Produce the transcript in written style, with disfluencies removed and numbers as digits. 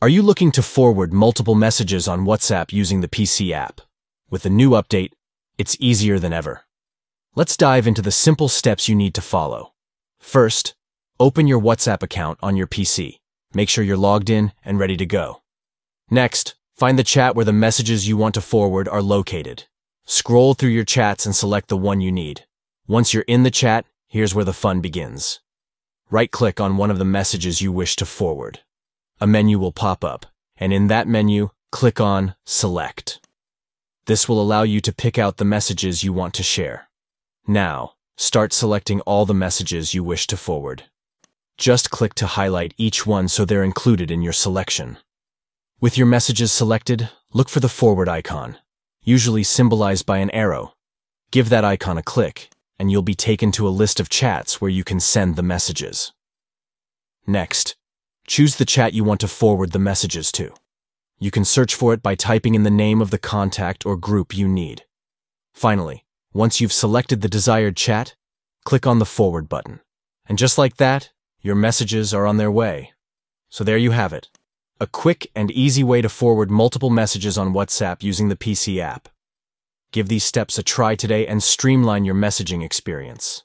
Are you looking to forward multiple messages on WhatsApp using the PC app? With the new update, it's easier than ever. Let's dive into the simple steps you need to follow. First, open your WhatsApp account on your PC. Make sure you're logged in and ready to go. Next, find the chat where the messages you want to forward are located. Scroll through your chats and select the one you need. Once you're in the chat, here's where the fun begins. Right-click on one of the messages you wish to forward. A menu will pop up, and in that menu, click on Select. This will allow you to pick out the messages you want to share. Now, start selecting all the messages you wish to forward. Just click to highlight each one so they're included in your selection. With your messages selected, look for the forward icon, usually symbolized by an arrow. Give that icon a click, and you'll be taken to a list of chats where you can send the messages. Next, choose the chat you want to forward the messages to. You can search for it by typing in the name of the contact or group you need. Finally, once you've selected the desired chat, click on the forward button. And just like that, your messages are on their way. So there you have it. A quick and easy way to forward multiple messages on WhatsApp using the PC app. Give these steps a try today and streamline your messaging experience.